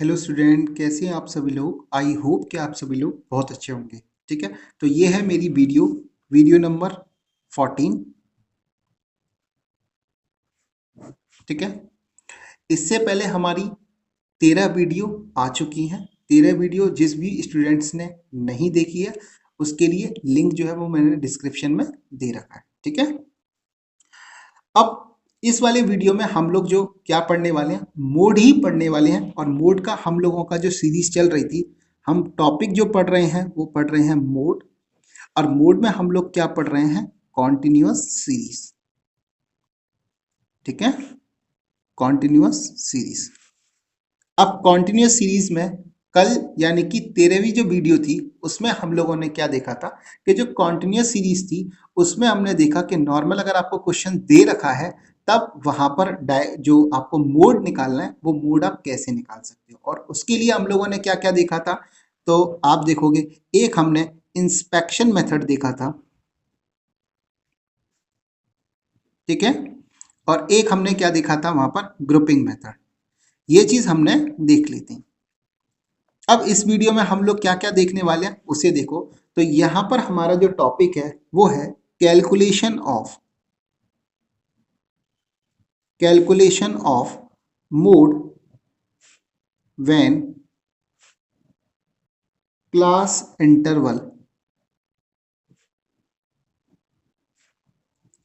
Hello student, कैसे हैं आप सभी लोग। आई होप कि आप सभी लोग बहुत अच्छे होंगे। ठीक है, तो ये है मेरी वीडियो नंबर 14। ठीक है, इससे पहले हमारी 13 वीडियो आ चुकी हैं। 13 वीडियो जिस भी स्टूडेंट्स ने नहीं देखी है उसके लिए लिंक जो है वो मैंने डिस्क्रिप्शन में दे रखा है। ठीक है, अब इस वाले वीडियो में हम लोग जो क्या पढ़ने वाले हैं, मोड ही पढ़ने वाले हैं। और मोड का हम लोगों का जो सीरीज चल रही थी, हम टॉपिक जो पढ़ रहे हैं वो पढ़ रहे हैं मोड। और मोड में हम लोग क्या पढ़ रहे हैं, कॉन्टिन्यूअस सीरीज। ठीक है, कॉन्टिन्यूअस सीरीज। अब कॉन्टिन्यूअस सीरीज में कल यानी कि 13वीं जो वीडियो थी उसमें हम लोगों ने क्या देखा था कि जो कॉन्टिन्यूअस सीरीज थी उसमें हमने देखा कि नॉर्मल अगर आपको क्वेश्चन दे रखा है तब वहां पर जो आपको मोड निकालना है वो मोड आप कैसे निकाल सकते हो। और उसके लिए हम लोगों ने क्या क्या देखा था, तो आप देखोगे एक हमने इंस्पेक्शन मेथड देखा था। ठीक है, और एक हमने क्या देखा था वहां पर, ग्रुपिंग मेथड। ये चीज हमने देख ली थी। अब इस वीडियो में हम लोग क्या क्या देखने वाले हैं उसे देखो। तो यहां पर हमारा जो टॉपिक है वो है calculation of mode when class interval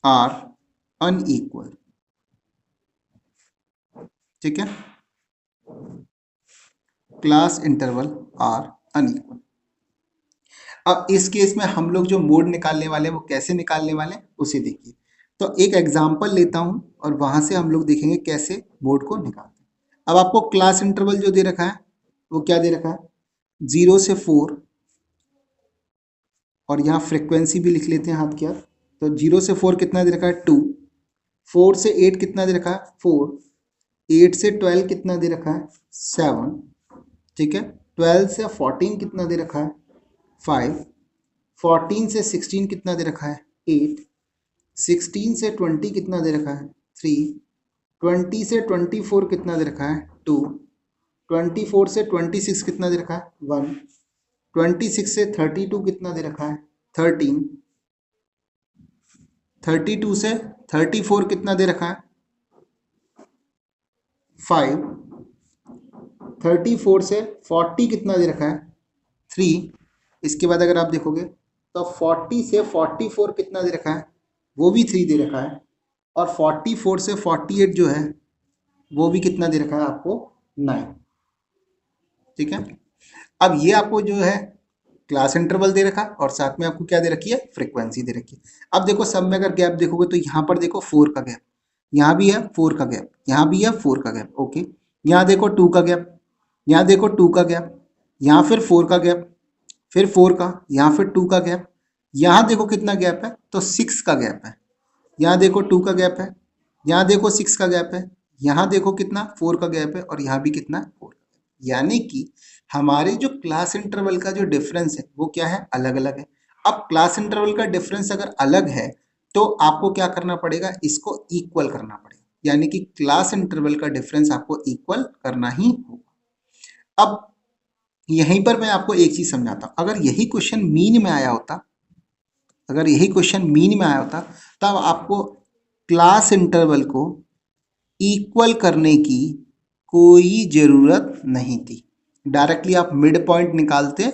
are unequal. ठीक है, क्लास इंटरवल आर अनइक्वल। अब इस केस में हम लोग जो मोड निकालने वाले हैं वो कैसे निकालने वाले हैं उसे देखिए। तो एक एग्जांपल लेता हूं और वहां से हम लोग देखेंगे कैसे मोड को निकालते हैं। अब आपको क्लास इंटरवल जो दे रखा है वो क्या दे रखा है, 0 से 4। और यहाँ फ्रिक्वेंसी भी लिख लेते हैं हाथ की हाथ। तो 0 से 4 कितना दे रखा है, 2। 4 से 8 कितना दे रखा है, 4। 8 से 12 कितना दे रखा है, 7। ठीक है, 12 से 14 कितना दे रखा है, 5। 14 से 16 कितना दे रखा है, 8। 16 से 20 कितना दे रखा है, 3। 20 से 24 कितना दे रखा है, 2। 24 से 26 कितना दे रखा है, 1। 26 से 32 कितना दे रखा है, 13। 32 से 34 कितना दे रखा है, 5। 34 से 40 कितना दे रखा है, 3। इसके बाद अगर आप देखोगे तो 40 से 44 कितना दे रखा है, वो भी 3 दे रखा है। और 44 से 48 जो है वो भी कितना दे रखा है आपको, 9। ठीक है, अब ये आपको जो है क्लास इंटरवल दे रखा और साथ में आपको क्या दे रखी है, फ्रीक्वेंसी दे रखी है। अब देखो सब में अगर गैप देखोगे तो यहाँ पर देखो 4 का गैप, यहाँ भी है 4 का गैप, यहाँ भी है 4 का गैप। ओके, यहाँ देखो 2 का गैप, यहाँ देखो 2 का गैप, यहाँ फिर 4 का गैप, फिर 4 का, यहाँ फिर 2 का गैप। यहाँ देखो कितना गैप है, तो 6 का गैप है। यहाँ देखो 2 का गैप है, यहाँ देखो 6 का गैप है, यहाँ देखो कितना 4 का गैप है, और यहाँ भी कितना 4 का गैप। यानी कि हमारे जो क्लास इंटरवल का जो डिफरेंस है वो क्या है, अलग अलग है। अब क्लास इंटरवल का डिफरेंस अगर अलग है तो आपको क्या करना पड़ेगा, इसको इक्वल करना पड़ेगा। यानी कि क्लास इंटरवल का डिफरेंस आपको इक्वल करना ही होगा। अब यहीं पर मैं आपको एक चीज समझाता हूं। अगर यही क्वेश्चन मीन में आया होता, अगर यही क्वेश्चन मीन में आया होता तब आपको क्लास इंटरवल को इक्वल करने की कोई जरूरत नहीं थी। डायरेक्टली आप मिड पॉइंट निकालते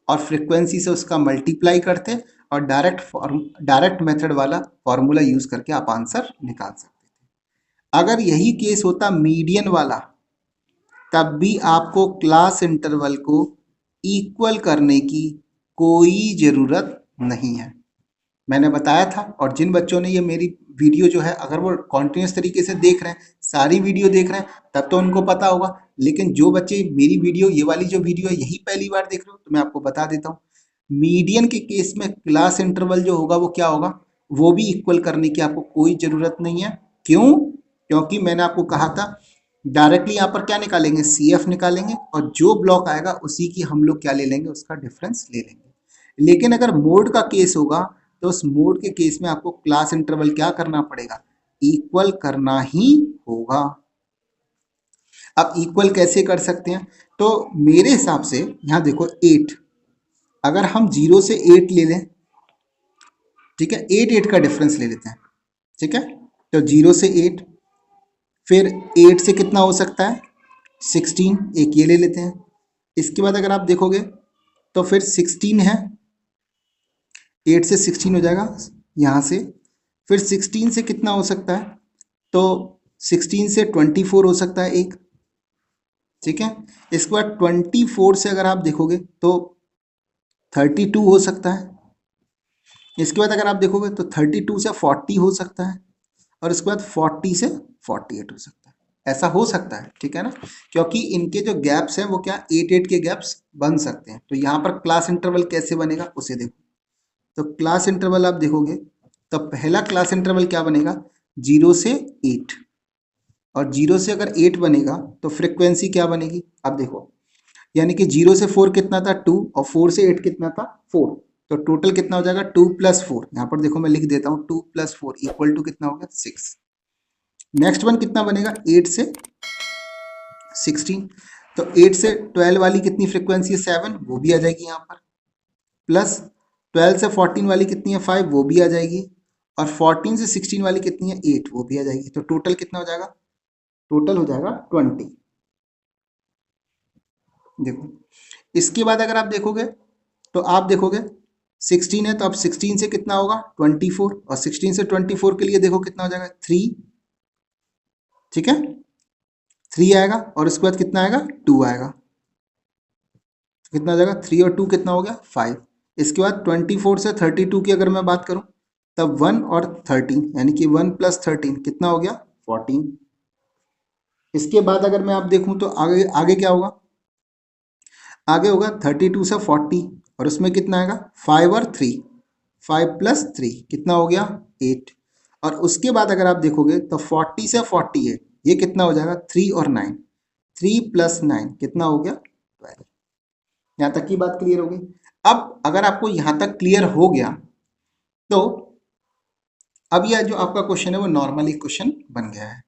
और फ्रीक्वेंसी से उसका मल्टीप्लाई करते और डायरेक्ट मेथड वाला फॉर्मूला यूज करके आप आंसर निकाल सकते थे। अगर यही केस होता मीडियन वाला तब भी आपको क्लास इंटरवल को इक्वल करने की कोई जरूरत नहीं है। मैंने बताया था, और जिन बच्चों ने ये मेरी वीडियो जो है अगर वो कॉन्टिन्यूस तरीके से देख रहे हैं, सारी वीडियो देख रहे हैं, तब तो उनको पता होगा। लेकिन जो बच्चे मेरी वीडियो, ये वाली जो वीडियो है यही पहली बार देख रहे हो, तो मैं आपको बता देता हूँ। मीडियन के केस में क्लास इंटरवल जो होगा वो क्या होगा, वो भी इक्वल करने की आपको कोई जरूरत नहीं है। क्यों? क्योंकि मैंने आपको कहा था डायरेक्टली यहाँ पर क्या निकालेंगे, CF निकालेंगे, और जो ब्लॉक आएगा उसी की हम लोग क्या ले लेंगे, उसका डिफरेंस ले लेंगे। लेकिन अगर मोड का केस होगा तो उस मोड के केस में आपको क्लास इंटरवल क्या करना पड़ेगा, इक्वल करना ही होगा। अब इक्वल कैसे कर सकते हैं? तो मेरे हिसाब से यहाँ देखो 8, अगर हम 0 से 8 ले लें, ठीक है, 8 का डिफरेंस ले लेते हैं, ठीक है, तो 0 से 8, फिर 8 से कितना हो सकता है 16, एक ये ले लेते हैं। इसके बाद अगर आप देखोगे तो फिर 16 है, 8 से 16 हो जाएगा यहाँ से, फिर 16 से कितना हो सकता है, तो 16 से 24 हो सकता है एक, ठीक है। इसके बाद 24 से अगर आप देखोगे तो 32 हो सकता है। इसके बाद अगर आप देखोगे तो 32 से 40 हो सकता है, और इसके बाद 40 से 48 हो सकता है। ऐसा हो सकता है, ठीक है ना, क्योंकि इनके जो गैप्स हैं वो क्या 8 के गैप्स बन सकते हैं। तो यहाँ पर क्लास इंटरवल कैसे बनेगा उसे देखो। तो क्लास इंटरवल आप देखोगे तो पहला क्लास इंटरवल क्या बनेगा, 0 से 8, और 0 से अगर 8 बनेगा तो फ्रिक्वेंसी क्या बनेगी, अब देखो, यानी कि 0 से 4 कितना था 2, और 4 से 8 कितना था 4, तो टोटल कितना हो जाएगा 2 + 4, यहाँ पर देखो मैं लिख देता हूँ 2 + 4 इक्वल टू कितना हो गया 6। नेक्स्ट वन कितना बनेगा 8 से 16, तो 8 से 12 वाली कितनी फ्रिक्वेंसी है 7, वो भी आ जाएगी यहाँ पर, प्लस 12 से 14 वाली कितनी है 5, वो भी आ जाएगी, और 14 से 16 वाली कितनी है 8, वो भी आ जाएगी। तो टोटल कितना हो जाएगा, टोटल हो जाएगा 20। देखो इसके बाद अगर आप देखोगे तो आप देखोगे 16 है, तो अब 16 से कितना होगा 24, और 16 से 24 के लिए देखो कितना हो जाएगा 3, ठीक है, 3 आएगा, और उसके बाद कितना आएगा 2 आएगा, तो कितना हो जाएगा 3 और 2 कितना हो गया 5। इसके बाद 24 से 32 की अगर मैं बात करूं तब 1 और 13, यानी कि 1 + 13 कितना हो गया 14। इसके बाद अगर मैं आप देखूं तो आगे आगे क्या होगा, आगे होगा 32 से 40, और उसमें कितना आएगा 5 और 3, 5 + 3 कितना हो गया 8, और उसके बाद अगर आप देखोगे तो 40 से 48 ये कितना हो जाएगा 3 और 9, 3 + 9 कितना हो गया 12। यहाँ तक की बात क्लियर हो गई। अब अगर आपको यहाँ तक क्लियर हो गया तो अब यह जो आपका क्वेश्चन है वो नॉर्मली क्वेश्चन बन गया है।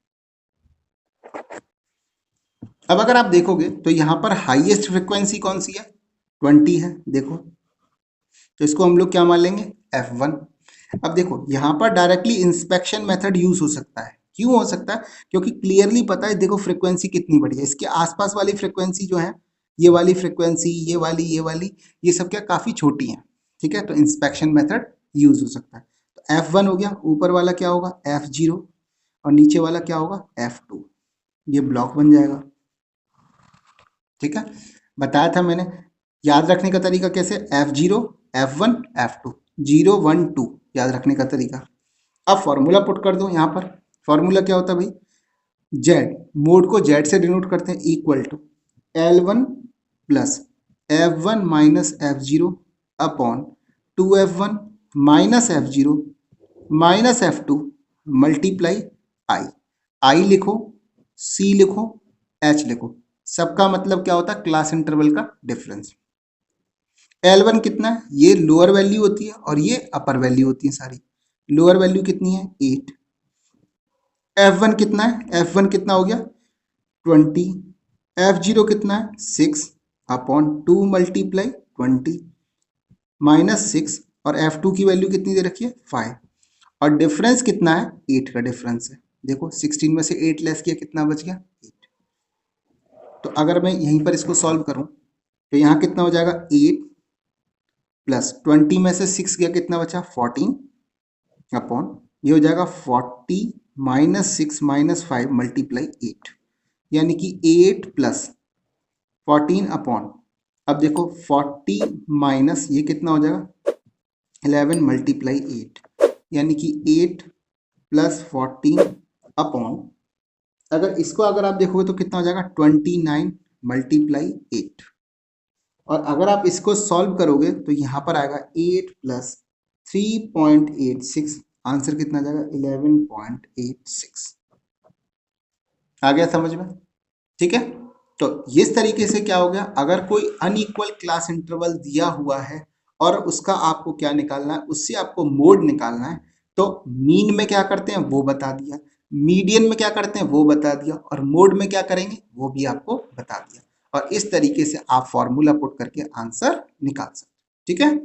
अब अगर आप देखोगे तो यहाँ पर हाईएस्ट फ्रिक्वेंसी कौन सी है 20 है, देखो, तो इसको हम लोग क्या मान लेंगे F1। अब देखो यहाँ पर डायरेक्टली इंस्पेक्शन मेथड यूज हो सकता है, क्यों हो सकता है, क्योंकि क्लियरली पता है देखो फ्रिक्वेंसी कितनी बड़ी है, इसके आसपास वाली फ्रिक्वेंसी जो है ये वाली फ्रिक्वेंसी, ये वाली ये सब क्या काफी छोटी है, ठीक है, तो इंस्पेक्शन मेथड यूज हो सकता है। तो F1 हो गया, ऊपर वाला क्या होगा F0, और नीचे वाला क्या होगा F2, ये ब्लॉक बन जाएगा, ठीक है। बताया था मैंने, याद रखने का तरीका कैसे, F0 F1 F2, 0 1 2 याद रखने का तरीका। अब फॉर्मूला पुट कर दो यहाँ पर, फॉर्मूला क्या होता है भाई, जेड, मोड को जेड से डिनोट करते हैं, equal to L1 + F1 - F0 upon 2F1 - F0 - F2 multiply I लिखो, सी लिखो, एच लिखो, सबका मतलब क्या होता है क्लास इंटरवल का डिफरेंस। L1 कितना है, ये लोअर वैल्यू होती है और ये अपर वैल्यू होती है सारी, लोअर वैल्यू कितनी है 8। F1 कितना है, F1 कितना हो गया 20, F0 कितना है 6 अपॉन 2 मल्टीप्लाई 20 -6, और F2 की वैल्यू कितनी दे रखी है 5, और डिफरेंस कितना है 8 का डिफरेंस है। देखो 16 में से 8 लेस किया कितना बच गया 8। तो अगर मैं यहीं पर इसको सॉल्व करूं तो यहाँ कितना हो जाएगा 8 + 20 में से 6 गया कितना बचा 14 अपॉन ये हो जाएगा 40 -6 -5 मल्टीप्लाई 8, यानी कि 8 + 14 अपॉन, अब देखो 40 माइनस ये कितना हो जाएगा 11 मल्टीप्लाई 8, यानी कि 8 + 14 अपॉन, अगर इसको अगर आप देखोगे तो कितना हो जाएगा 29 मल्टीप्लाई 8, और अगर आप इसको सॉल्व करोगे तो यहाँ पर आएगा 8 + 3.86, आंसर कितना जाएगा 11.86। आ गया समझ में, ठीक है। तो इस तरीके से क्या हो गया, अगर कोई अनइक्वल क्लास इंटरवल दिया हुआ है और उसका आपको क्या निकालना है, उससे आपको मोड निकालना है, तो मीन में क्या करते हैं वो बता दिया, मीडियन में क्या करते हैं वो बता दिया, और मोड में क्या करेंगे वो भी आपको बता दिया, और इस तरीके से आप फॉर्मूला पुट करके आंसर निकाल सकते। ठीक है,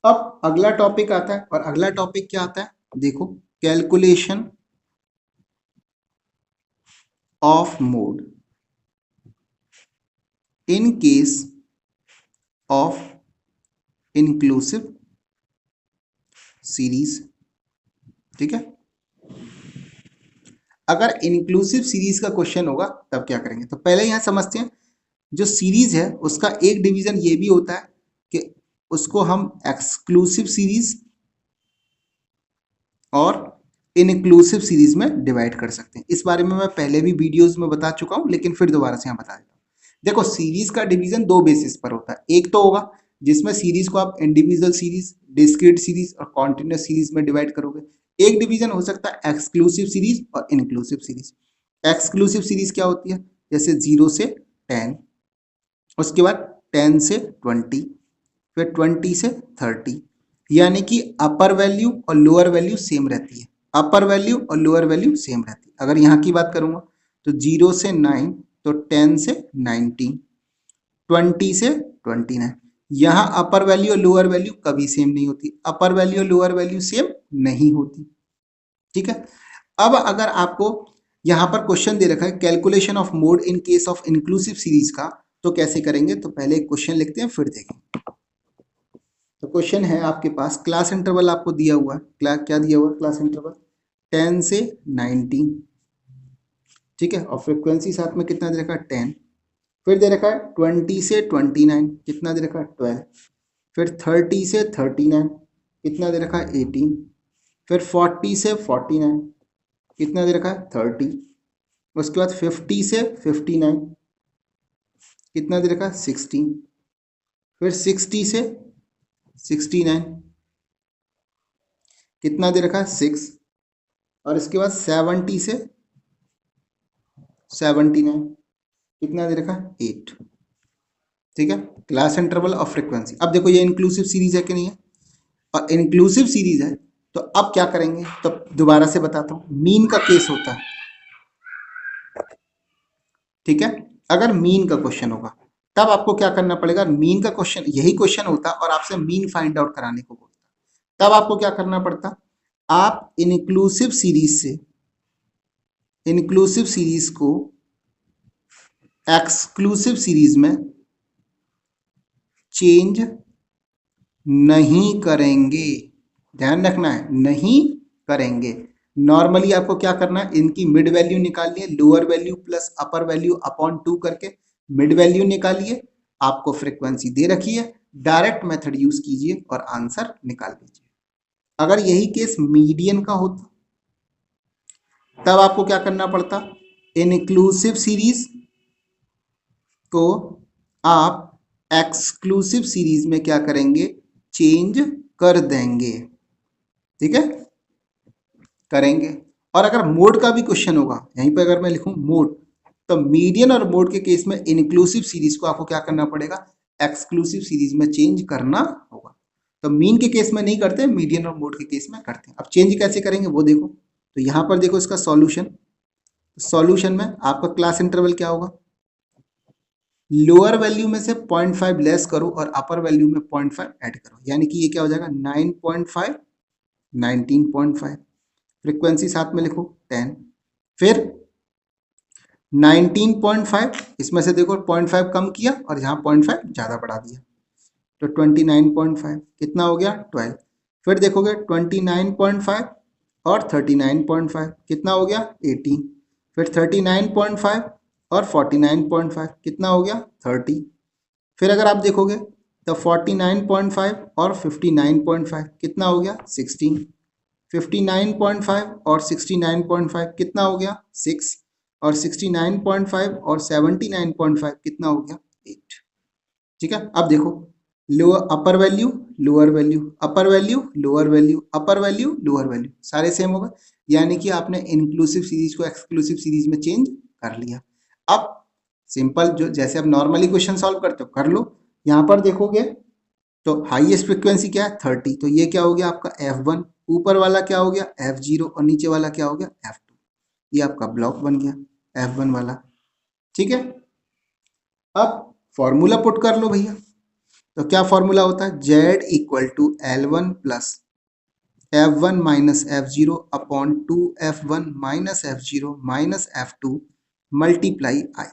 अब अगला टॉपिक आता है, और अगला टॉपिक क्या आता है देखो, calculation of mode in case of inclusive series. ठीक है, अगर इंक्लूसिव सीरीज का क्वेश्चन होगा तब क्या करेंगे, तो पहले यहां समझते हैं, जो सीरीज है उसका एक डिवीजन ये भी होता है कि उसको हम एक्सक्लूसिव सीरीज और इनक्लूसिव सीरीज में डिवाइड कर सकते हैं। इस बारे में मैं पहले भी वीडियोस में बता चुका हूं, लेकिन फिर दोबारा से यहाँ बता देता हूँ। देखो, सीरीज का डिवीजन दो बेसिस पर होता है। एक तो होगा जिसमें सीरीज को आप इंडिविजुअल सीरीज, डिस्क्रीट सीरीज और कॉन्टिन्यूस सीरीज में डिवाइड करोगे। एक डिवीजन हो सकता है एक्सक्लूसिव सीरीज और इनक्लूसिव सीरीज। एक्सक्लूसिव सीरीज क्या होती है, जैसे 0 से 10, उसके बाद 10 से 20, फिर 20 से 30, यानी कि अपर वैल्यू और लोअर वैल्यू सेम रहती है। अपर वैल्यू और लोअर वैल्यू सेम रहती है। अगर यहाँ की बात करूंगा तो 0 से 9, तो 10 से 19, 20 से 29। यहाँ अपर वैल्यू और लोअर वैल्यू कभी सेम नहीं होती, अपर वैल्यू और लोअर वैल्यू सेम नहीं होती। ठीक है, अब अगर आपको यहाँ पर क्वेश्चन दे रखा है calculation of mode in case of inclusive series का, तो कैसे करेंगे, तो पहले एक क्वेश्चन लिखते हैं फिर देखेंगे। तो क्वेश्चन है आपके पास, क्लास इंटरवल आपको दिया हुआ है, क्या दिया हुआ है क्लास इंटरवल 10 से 19। ठीक है, और फ्रीक्वेंसी साथ में कितना दे रखा है 10, फिर दे रखा है 20 से 29, कितना दे रखा है 12, फिर 30 से 39, कितना दे रखा है 18, फिर 40 से 49, कितना दे रखा है 30, उसके बाद 50 से 59, कितना दे रखा है 16, फिर 60 से 69, कितना दे रखा है 6, और इसके बाद 70 से 79, कितना दे रखा है 8। ठीक है, क्लास इंटरवल ऑफ फ्रीक्वेंसी। अब देखो ये इंक्लूसिव सीरीज है कि नहीं है, और इंक्लूसिव सीरीज है, तो अब क्या करेंगे, तो दोबारा से बताता हूं, मीन का केस होता है। ठीक है, अगर मीन का क्वेश्चन होगा तब आपको क्या करना पड़ेगा, मीन का क्वेश्चन यही क्वेश्चन होता और आपसे मीन फाइंड आउट कराने को बोलता, तब आपको क्या करना पड़ता, आप इनक्लूसिव सीरीज से इंक्लूसिव सीरीज को एक्सक्लूसिव सीरीज में चेंज नहीं करेंगे। ध्यान रखना है, नहीं करेंगे। नॉर्मली आपको क्या करना है, इनकी मिड वैल्यू निकालिए, लोअर वैल्यू प्लस अपर वैल्यू अपॉन 2 करके मिड वैल्यू निकालिए। आपको फ्रीक्वेंसी दे रखी है, डायरेक्ट मेथड यूज कीजिए और आंसर निकाल लीजिए। अगर यही केस मीडियन का होता तब आपको क्या करना पड़ता, इनक्लूसिव सीरीज को आप एक्सक्लूसिव सीरीज में क्या करेंगे, चेंज कर देंगे। ठीक है, करेंगे। और अगर मोड का भी क्वेश्चन होगा, यहीं पे अगर मैं लिखूं मोड, तो मीडियन और मोड के केस में इनक्लूसिव सीरीज को आपको क्या करना पड़ेगा, एक्सक्लूसिव सीरीज में चेंज करना होगा। तो मीन के केस में नहीं करते, मीडियन और मोड के केस में करते हैं। अब चेंज कैसे करेंगे वो देखो, तो यहां पर देखो इसका सॉल्यूशन, सॉल्यूशन में आपका क्लास इंटरवल क्या होगा, लोअर वैल्यू में से 0.5 लेस करो और अपर वैल्यू में 0.5 ऐड करो, यानी कि ये क्या हो जाएगा 9.5, 19.5। फ्रीक्वेंसी साथ में लिखो 10, फिर 19.5, इसमें से देखो 0.5 कम किया और यहाँ 0.5 ज़्यादा बढ़ा दिया, तो 29.5, कितना हो गया 12। फिर देखोगे 29.5 और 39.5, कितना हो गया 18, फिर 39.5 और 49.5, कितना हो गया 30। फिर अगर आप देखोगे तो 49.5 और 59.5, कितना हो गया 16, 59.5 और 69.5, कितना हो गया 6, और 69.5 और 79.5, कितना हो गया 8। ठीक है, अब देखो lower upper value lower value, अपर वैल्यू लोअर वैल्यू, अपर वैल्यू लोअर वैल्यू, सारे सेम होगा, यानी कि आपने इंक्लूसिव सीरीज को एक्सक्लूसिव सीरीज में चेंज कर लिया। अब सिंपल, जो जैसे आप नॉर्मली क्वेश्चन सॉल्व करते हो कर लो। यहाँ पर देखोगे तो हाईएस्ट फ्रिक्वेंसी क्या है 30, तो ये क्या हो गया आपका F1, ऊपर वाला क्या हो गया F0 और नीचे वाला क्या हो गया F2। ये आपका ब्लॉक बन गया F1 वाला। ठीक है, अब फॉर्मूला पुट कर लो भैया। तो क्या फॉर्मूला होता है, Z equal to L1 plus F1 minus F0 upon 2F1 minus F0 minus F2 multiply I।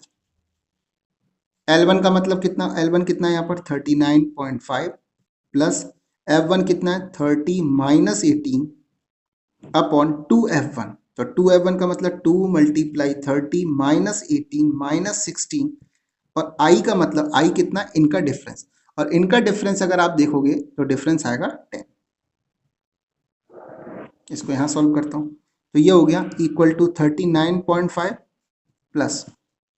L1 का मतलब कितना, L1 कितना है यहाँ पर 39.5 प्लस F1 कितना है 30 माइनस 18 अपॉन 2F1। तो 2F1 का मतलब 2 मल्टीप्लाई 30 माइनस 18 माइनस 16 और I का मतलब I कितना, इनका डिफरेंस, और इनका डिफरेंस अगर आप देखोगे तो डिफरेंस आएगा 10। इसको यहाँ सॉल्व करता हूँ, तो ये हो गया इक्वल टू 39.5 प्लस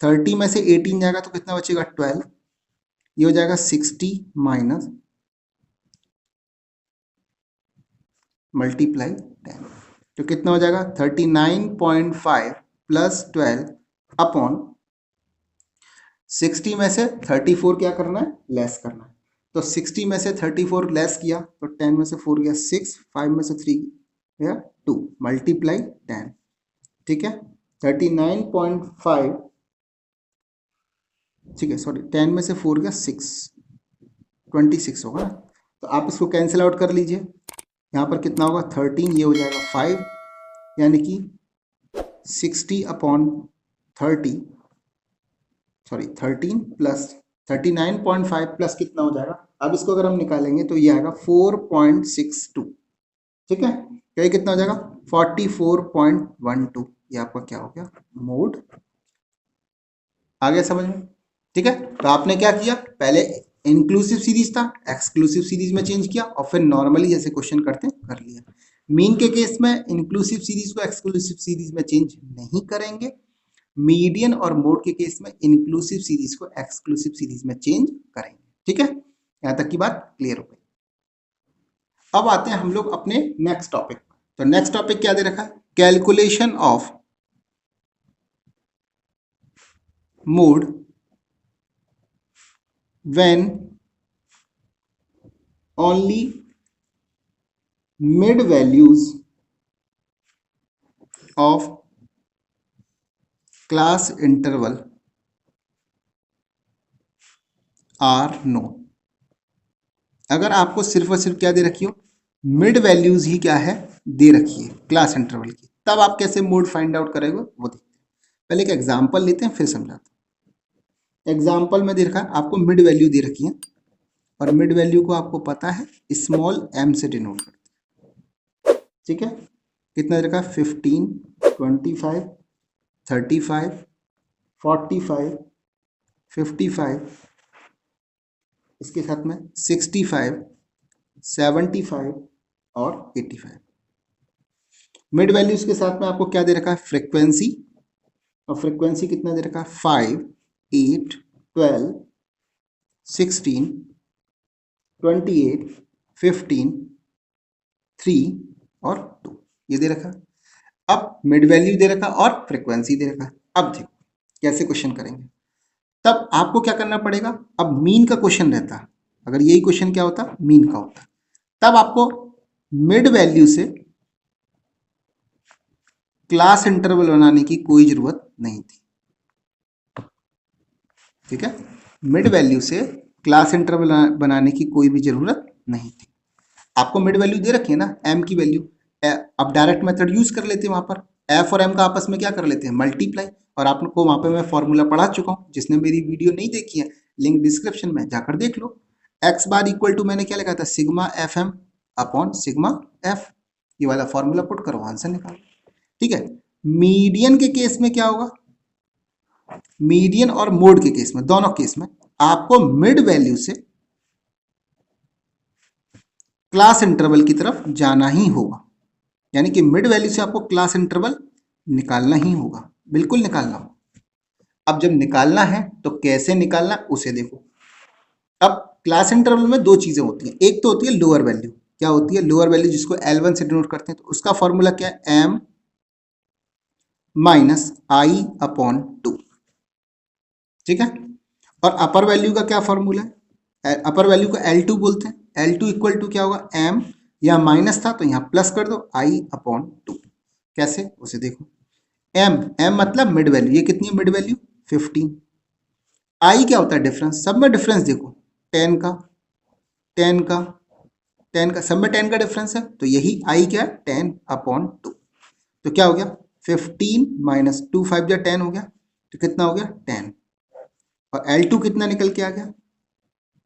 30 में से 18 जाएगा तो कितना बचेगा 12, ये हो जाएगा 60 माइनस मल्टीप्लाई 10, तो कितना हो जाएगा 39.5 प्लस 12 अपॉन 60 में से 34 क्या करना है, लेस करना है। तो 60 में से 34 लेस किया तो 10 में से 4 गया 6, 5 में से 3 गया 2 मल्टीप्लाई 10। ठीक है, 39.5, ठीक है सॉरी 10 में से 4 गया 6, 26 होगा ना। तो आप इसको कैंसिल आउट कर लीजिए, यहाँ पर कितना होगा 13, ये हो जाएगा 5, यानी कि 60 अपॉन 30 सॉरी 13 प्लस 39.5 प्लस कितना हो जाएगा, अब इसको अगर हम निकालेंगे तो ये आएगा 4.62। ठीक है, तो ये कितना हो जाएगा 44.12, ये आपका क्या हो गया मोड। आ गया समझ में। ठीक है, तो आपने क्या किया, पहले इंक्लूसिव सीरीज था एक्सक्लूसिव सीरीज में चेंज किया और फिर नॉर्मली जैसे क्वेश्चन करते हैं कर लिया। मीन के केस में इंक्लूसिव सीरीज को एक्सक्लूसिव सीरीज में चेंज नहीं करेंगे, मीडियन और मोड के केस में इंक्लूसिव सीरीज को एक्सक्लूसिव सीरीज में चेंज करेंगे। ठीक है, यहां तक की बात क्लियर हो गई। अब आते हैं हम लोग अपने नेक्स्ट टॉपिक। तो नेक्स्ट टॉपिक क्या दे रखा है, calculation of mode when only mid values of class interval are known। अगर आपको सिर्फ और सिर्फ क्या दे रखी हो, मिड वैल्यूज ही क्या है दे रखी है क्लास इंटरवल की, तब आप कैसे मोड फाइंड आउट करेंगे वो देखते हैं। पहले एक एग्जांपल लेते हैं फिर समझाते हैं। एग्जांपल में दे रखा है आपको मिड वैल्यू दे रखी है और मिड वैल्यू को आपको पता है स्मॉल m से डिनोट करते हैं। ठीक है, कितना दे रखा है 15, 25, 35, 45, 55, इसके साथ में 65, 75 और 85। मिड वैल्यूज के साथ में आपको क्या दे रखा है फ्रीक्वेंसी, और फ्रीक्वेंसी कितना दे रखा है 5, 8, 12, 16, 28, 15, 3 और 2 ये दे रखा। अब मिड वैल्यू दे रखा और फ्रीक्वेंसी दे रखा। अब देखो कैसे क्वेश्चन करेंगे, तब आपको क्या करना पड़ेगा, अब मीन का क्वेश्चन रहता, अगर यही क्वेश्चन क्या होता मीन का होता, तब आपको मिड वैल्यू से क्लास इंटरवल बनाने की कोई जरूरत नहीं थी। ठीक है, मिड वैल्यू से क्लास इंटरवल बनाने की कोई भी जरूरत नहीं थी। आपको मिड वैल्यू दे रखी है ना m की वैल्यू, अब डायरेक्ट मेथड यूज कर लेते हैं, वहां पर f और m का आपस में क्या कर लेते हैं मल्टीप्लाई, और आपको वहां पे मैं फॉर्मूला पढ़ा चुका हूं, जिसने मेरी वीडियो नहीं देखी है लिंक डिस्क्रिप्शन में जाकर देख लो। x बार इक्वल टू मैंने क्या लिखा था sigma f m upon sigma f, ये वाला फॉर्मूला पुट करो आंसर निकालो। ठीक है, मीडियन के केस में क्या होगा, मीडियन और मोड के केस में दोनों केस में आपको मिड वैल्यू से क्लास इंटरवल की तरफ जाना ही होगा, यानी कि मिड वैल्यू से आपको क्लास इंटरवल निकालना ही होगा, बिल्कुल निकालना होगा। अब जब निकालना है तो कैसे निकालना उसे देखो। अब क्लास इंटरवल में दो चीजें होती हैं, एक तो होती है लोअर वैल्यू, क्या होती है लोअर वैल्यू जिसको L1 से डिनोट करते हैं, तो उसका फॉर्मूला क्या है m माइनस आई अपॉन 2। ठीक है, और अपर वैल्यू का क्या फॉर्मूला है, अपर वैल्यू को L2 बोलते हैं, L2 इक्वल टू क्या होगा m, या माइनस था तो यहाँ प्लस कर दो i अपॉन 2। कैसे उसे देखो, एम, एम मतलब मिड वैल्यू, ये कितनी है मिड वैल्यू 15। आई क्या होता है डिफरेंस, सब में डिफरेंस देखो, 10 का 10 का 10 का, सब में 10 का डिफरेंस है, तो यही आई क्या है 10/2। तो क्या हो गया 15 माइनस 2 5 या 10 हो गया, तो कितना हो गया 10। और L2 कितना निकल के आ गया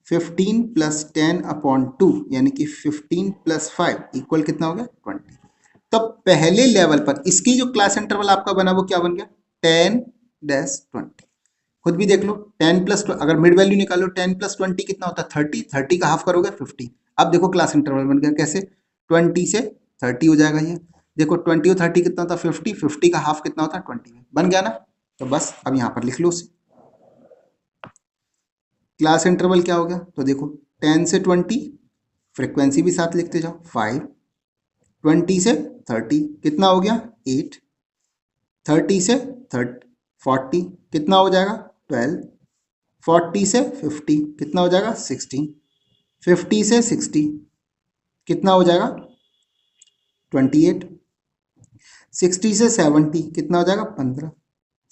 15 प्लस 10/2, यानी कि 15 प्लस 5 इक्वल कितना हो गया 20। तो पहले लेवल पर इसकी जो क्लास इंटरवल आपका बना वो क्या बन गया 10-20। खुद भी देख लो 10 प्लस, अगर मिड वैल्यू निकालो 10 प्लस 20 कितना होता है 30, 30 का हाफ करोगे 50। अब देखो क्लास इंटरवल बन गया कैसे, 20 से 30 हो जाएगा ये। देखो 20 और 30 कितना होता है 50, 50 का हाफ कितना होता है 20 में, बन गया ना। तो बस अब यहाँ पर लिख लो उसे। क्लास इंटरवल क्या हो गया, तो देखो 10 से 20, फ्रिक्वेंसी भी साथ लिखते जाओ 5, 20 से 30 कितना हो गया 8, 30 से 40 कितना हो जाएगा 12, 40 से 50 कितना हो जाएगा 16, 50 से 60 कितना हो जाएगा 28, 60 से 70 कितना हो जाएगा 15,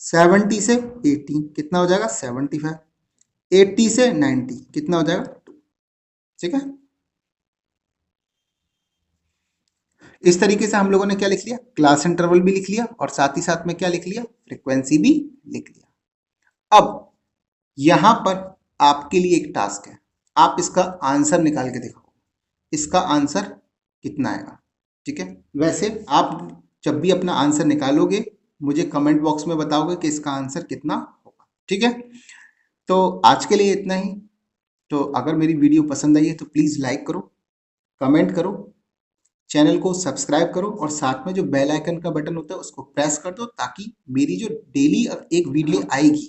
70 से 80 कितना हो जाएगा 75, 80 से 90 कितना हो जाएगा 2। ठीक है, इस तरीके से हम लोगों ने क्या लिख लिया, क्लास इंटरवल भी लिख लिया और साथ ही साथ में क्या लिख लिया, फ्रीक्वेंसी भी लिख लिया। अब यहां पर आपके लिए एक टास्क है, आप इसका आंसर निकाल के दिखाओ, इसका आंसर कितना आएगा। ठीक है, वैसे आप जब भी अपना आंसर निकालोगे मुझे कमेंट बॉक्स में बताओगे कि इसका आंसर कितना होगा। ठीक है, तो आज के लिए इतना ही। तो अगर मेरी वीडियो पसंद आई है तो प्लीज़ लाइक करो, कमेंट करो, चैनल को सब्सक्राइब करो और साथ में जो बेल आइकन का बटन होता है उसको प्रेस कर दो, ताकि मेरी जो डेली एक वीडियो आएगी,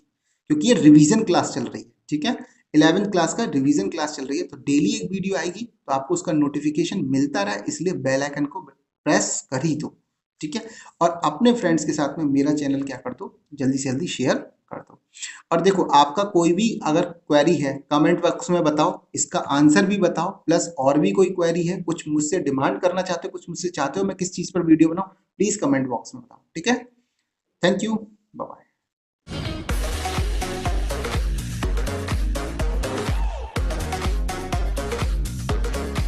क्योंकि ये रिवीजन क्लास चल रही है, ठीक है, 11th क्लास का रिवीजन क्लास चल रही है, तो डेली एक वीडियो आएगी तो आपको उसका नोटिफिकेशन मिलता रहा, इसलिए बेल आइकन को प्रेस कर ही दो। ठीक है, और अपने फ्रेंड्स के साथ में मेरा चैनल क्या कर दो, जल्दी से जल्दी शेयर कर दो। और देखो आपका कोई भी अगर क्वेरी है कमेंट बॉक्स में बताओ, इसका आंसर भी बताओ, प्लस और भी कोई क्वेरी है, कुछ मुझसे डिमांड करना चाहते हो, कुछ मुझसे चाहते हो मैं किस चीज़ पर वीडियो बनाऊं, प्लीज़ कमेंट बॉक्स में बताओ। ठीक है, थैंक यू, बाय बाय।